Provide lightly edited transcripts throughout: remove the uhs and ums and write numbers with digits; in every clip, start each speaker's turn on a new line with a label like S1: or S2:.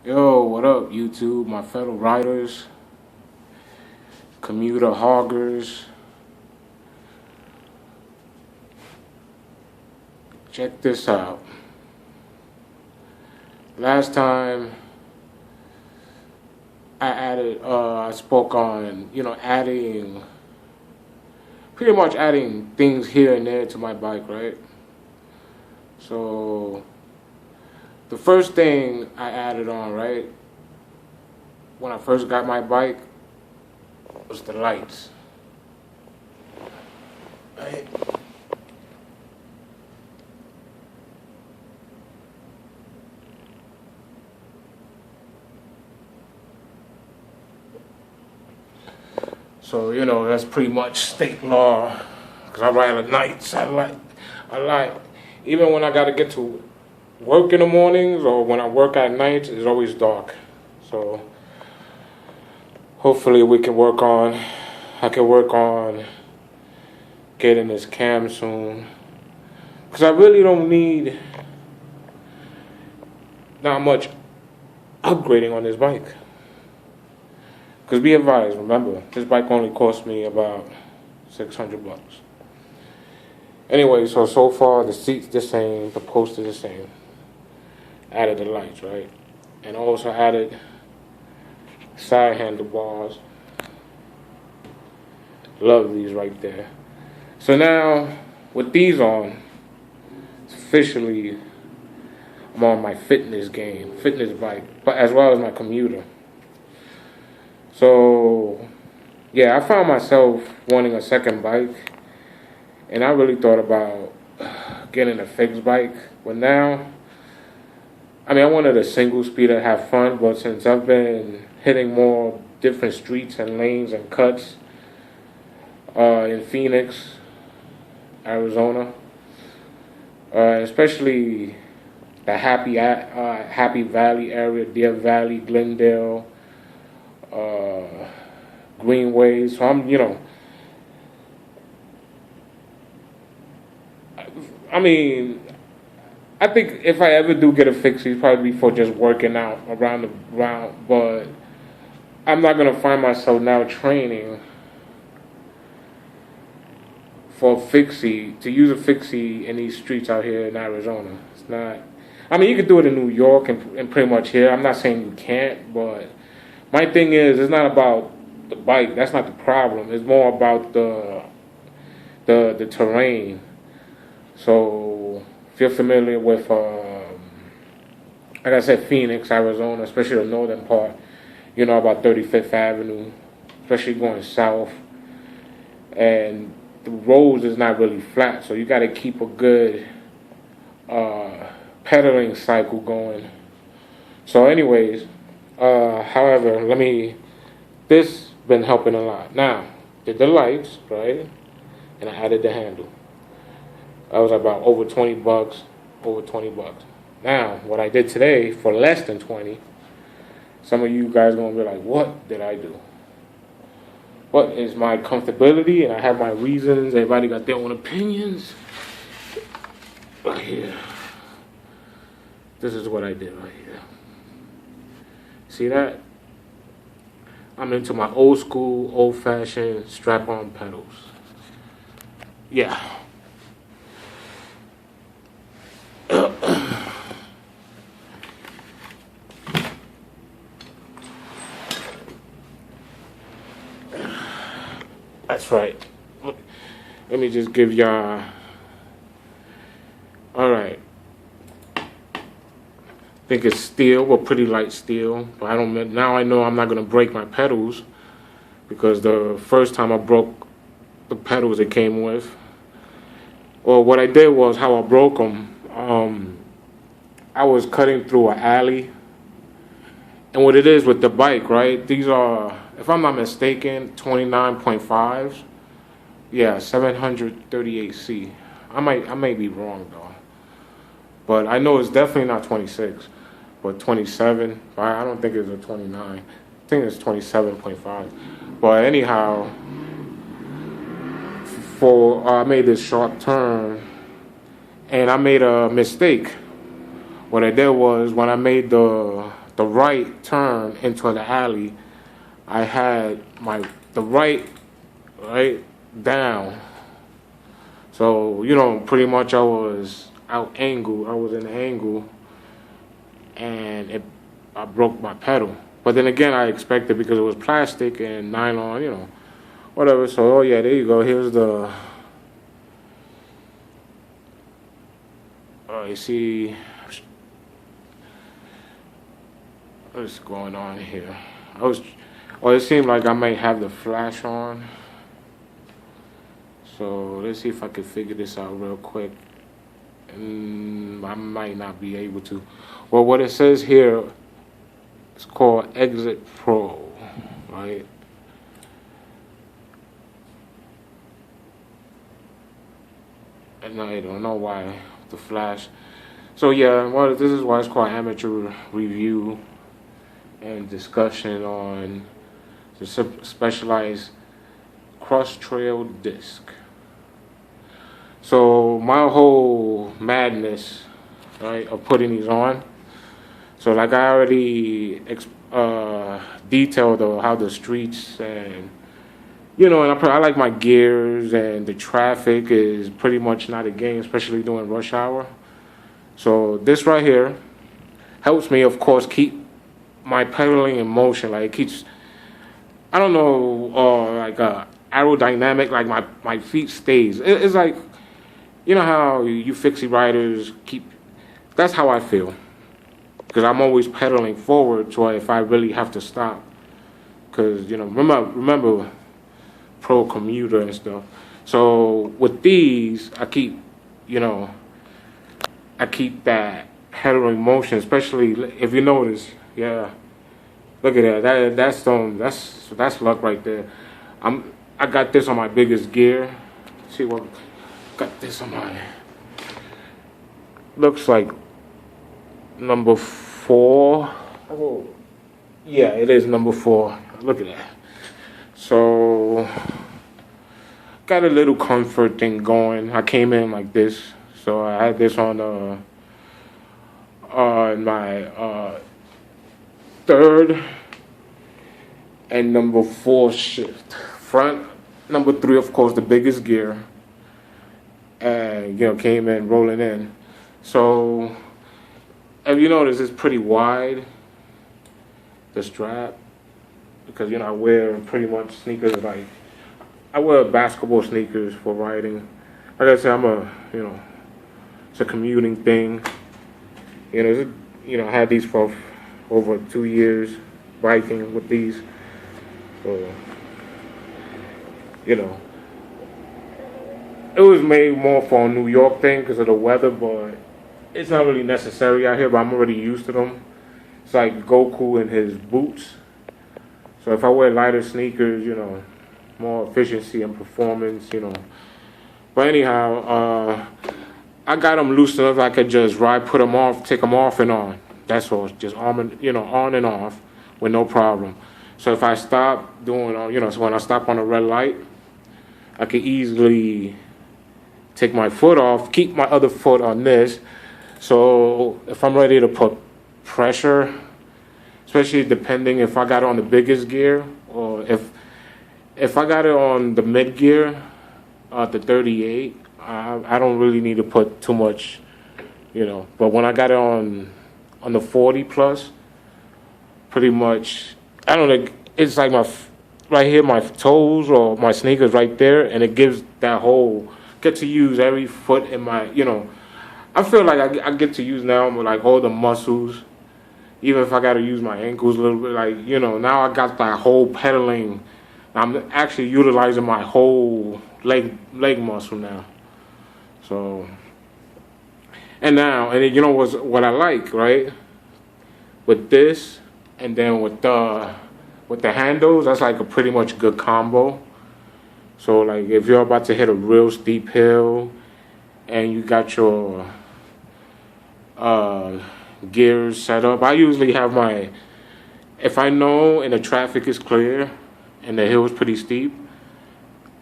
S1: Yo, what up, YouTube? My fellow riders, commuter hoggers. Check this out. Last time I spoke on, pretty much adding things here and there to my bike, right? So, the first thing I added on, right, when I first got my bike, was the lights. Right? So, that's pretty much state law. Because I ride at nights. Even when I got to get to work in the mornings or when I work at night, it's always dark. So, hopefully I can work on getting this cam soon. Because I really don't need not much upgrading on this bike. Because be advised, remember, this bike only cost me about $600. Anyway, so far the seat's the same, the post is the same. Added the lights, right? And also added side handlebars. Love these right there. So now, with these on, officially, I'm on my fitness bike, but as well as my commuter. So, yeah, I found myself wanting a second bike, and I really thought about getting a fixed bike. But now, I wanted a single speed to have fun, but since I've been hitting more different streets and lanes and cuts in Phoenix, Arizona, especially the Happy Valley area, Deer Valley, Glendale, Greenway. So I think if I ever do get a fix, it's probably for just working out around. But I'm not gonna find myself now training for to use a fixie in these streets out here in Arizona. It's not. You can do it in New York and pretty much here. I'm not saying you can't, but my thing is, it's not about the bike. That's not the problem. It's more about the terrain. So, if you're familiar with, like I said, Phoenix, Arizona, especially the northern part, about 35th Avenue, especially going south. And the roads is not really flat, so you got to keep a good pedaling cycle going. So anyways, however, this been helping a lot. Now, did the lights, right? And I added the handle. I was about over $20. Now, what I did today for less than 20, some of you guys gonna be like, what did I do? What is my comfortability? And I have my reasons. Everybody got their own opinions. Right here. This is what I did right here. See that? I'm into my old school, old-fashioned strap-on pedals. Yeah. That's right. Let me just give y'all. All right. I think it's steel, but pretty light steel. But now I know I'm not gonna break my pedals, because the first time I broke the pedals it came with, or what I did was how I broke them. I was cutting through an alley, and what it is with the bike, right? These are, if I'm not mistaken, 29.5s. Yeah, 738C. I may be wrong though, but I know it's definitely not 26, but 27. I don't think it's a 29. I think it's 27.5. But anyhow, I made this sharp turn, and I made a mistake. What I did was, when I made the the right turn into the alley, I had the right down. So, pretty much I was out angle. I was in the angle, and I broke my pedal. But then again, I expected because it was plastic and nylon, whatever. So, oh yeah, there you go. Here's the. You see, what's going on here? It seemed like I might have the flash on. So let's see if I can figure this out real quick. I might not be able to. Well, what it says here is called Exit Pro, right? And I don't know why the flash. So yeah, well, this is why it's called amateur review and discussion on the specialized Crosstrail disc. So my whole madness, right, of putting these on. So like I already detailed how the streets and and I like my gears, and the traffic is pretty much not a game, especially during rush hour. So this right here helps me, of course, keep my pedaling in motion. Like it keeps, I don't know, aerodynamic. Like my feet stays. It's like, how you fixie riders keep. That's how I feel, because I'm always pedaling forward. So if I really have to stop, because remember. Pro commuter and stuff. So with these, I keep that pedaling motion, especially if you notice. Yeah, look at that. That's luck right there. I got this on my biggest gear. See what got this on my. Looks like number 4. Oh, yeah, it is number 4. Look at that. So, got a little comfort thing going. I came in like this, so I had this on my 3rd and number 4 shift. Front, number 3, of course, the biggest gear, and came in rolling in. So, if you notice, it's pretty wide. The strap. Because I wear pretty much sneakers, like I wear basketball sneakers for riding. Like I said, it's a commuting thing. I had these for over 2 years biking with these. So it was made more for a New York thing because of the weather, but it's not really necessary out here. But I'm already used to them. It's like Goku and his boots. So if I wear lighter sneakers, more efficiency and performance, But anyhow, I got them loose enough I could just put them off, take them off and on. That's all, just on and off with no problem. So if I stop doing, so when I stop on a red light, I could easily take my foot off, keep my other foot on this. So if I'm ready to put pressure, especially depending if I got it on the biggest gear or if I got it on the mid gear, the 38, I don't really need to put too much, But when I got it on the 40 plus, pretty much, I don't know, it's like right here, my toes or my sneakers right there, and it gives that whole, get to use every foot in my, I feel like I get to use now like all the muscles. Even if I got to use my ankles a little bit, like, now I got that whole pedaling. I'm actually utilizing my whole leg muscle now. So, and what I like, right? With this, and then with the handles, that's like a pretty much good combo. So, like, if you're about to hit a real steep hill, and you got your gears set up. I usually have if I know and the traffic is clear and the hill is pretty steep,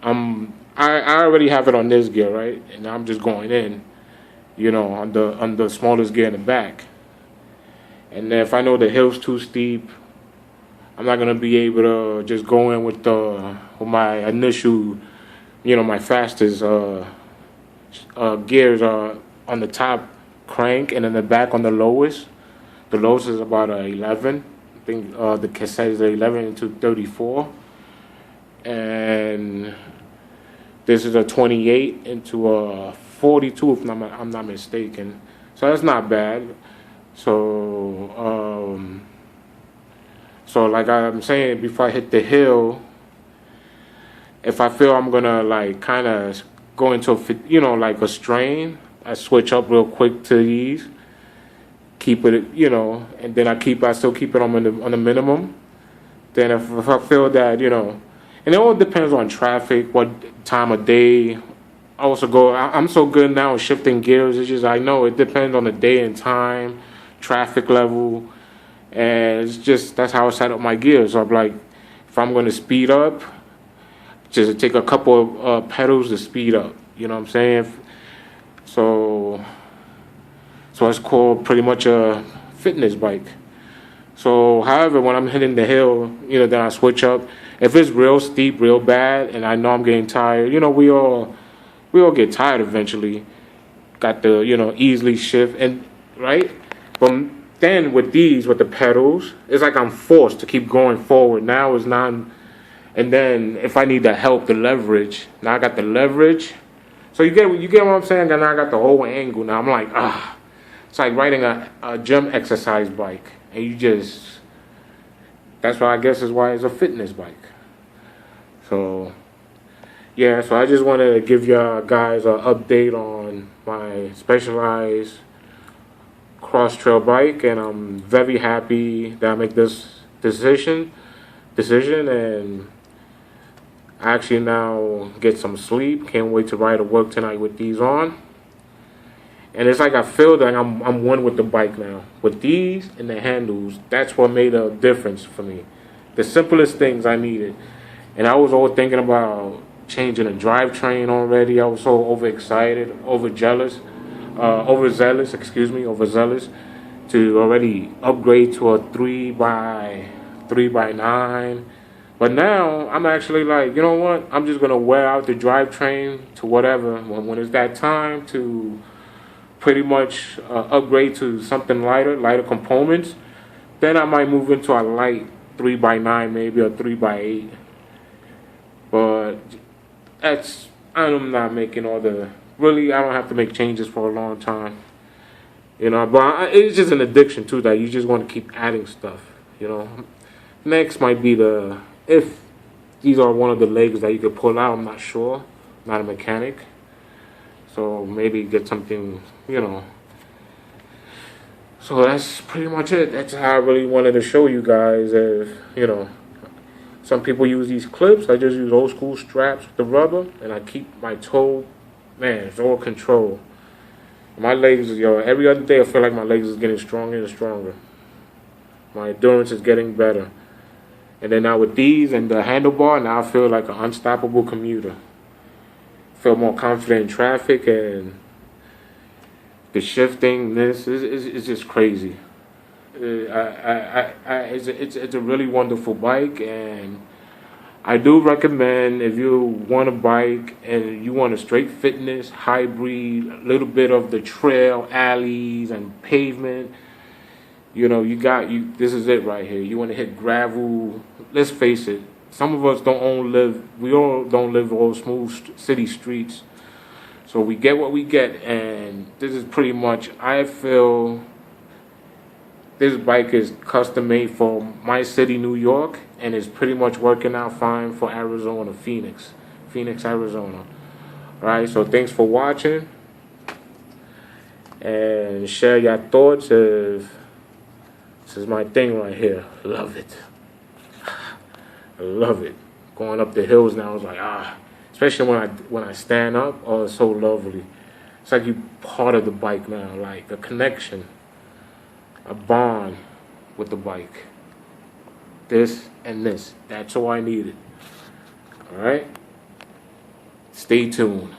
S1: I already have it on this gear, right? And I'm just going in, on the smallest gear in the back. And then if I know the hill's too steep, I'm not gonna be able to just go in with my initial, my fastest gears on the top crank, and then the back on the lowest. The lowest is about a 11. I think the cassette is a 11 into 34, and this is a 28 into a 42, if I'm not mistaken. So that's not bad. So like I'm saying, before I hit the hill, if I feel I'm gonna like kind of go into like a strain, I switch up real quick to these, keep it, and then I still keep it on the minimum. Then if I feel that, and it all depends on traffic, what time of day. I also I'm so good now at shifting gears. It's just I know it depends on the day and time, traffic level, and it's just that's how I set up my gears. So I'm like, if I'm going to speed up, just take a couple of pedals to speed up. You know what I'm saying? So it's called pretty much a fitness bike. So, however, when I'm hitting the hill, then I switch up. If it's real steep, real bad, and I know I'm getting tired, we all get tired eventually. Got to, easily shift and right. But then with the pedals, it's like I'm forced to keep going forward. Now it's not. And then if I need the help, the leverage. Now I got the leverage. So you get what I'm saying? Now I got the whole angle. Now I'm like, it's like riding a gym exercise bike. And that's why I guess is why it's a fitness bike. So, yeah, so I just wanted to give y'all guys an update on my Specialized Crosstrail bike. And I'm very happy that I make this decision and I actually now get some sleep. Can't wait to ride to work tonight with these on. And it's like I feel that I'm one with the bike now. With these and the handles, that's what made a difference for me. The simplest things I needed. And I was all thinking about changing a drivetrain already. I was so overexcited, overzealous to already upgrade to a 3x9. But now I'm actually like, you know what? I'm just gonna wear out the drivetrain to whatever when it's that time to pretty much upgrade to something lighter components. Then I might move into a light 3x9, maybe a 3x8. But I'm not making I don't have to make changes for a long time. But it's just an addiction too that you just want to keep adding stuff. Next might be if these are one of the legs that you could pull out. I'm not sure. Not a mechanic. So maybe get something, So that's pretty much it. That's how I really wanted to show you guys. Some people use these clips. I just use old school straps with the rubber, and I keep my toe. Man, it's all control. My legs, every other day I feel like my legs is getting stronger and stronger. My endurance is getting better. And then now with these and the handlebar, now I feel like an unstoppable commuter. Feel more confident in traffic, and the shifting. This is just crazy. It's a really wonderful bike, and I do recommend if you want a bike and you want a straight fitness hybrid, a little bit of the trail, alleys, and pavement. This is it right here. You want to hit gravel. Let's face it. Some of us we all don't live all smooth city streets. So we get what we get, and this is pretty much, I feel, this bike is custom made for my city, New York, and it's pretty much working out fine for Arizona, Phoenix, Arizona. All right, so thanks for watching, and share your thoughts. This is my thing right here. Love it. I love it. Going up the hills now is like, especially when I stand up, it's so lovely. It's like you part of the bike now, like a connection, a bond with the bike. This and this. That's all I needed. All right? Stay tuned.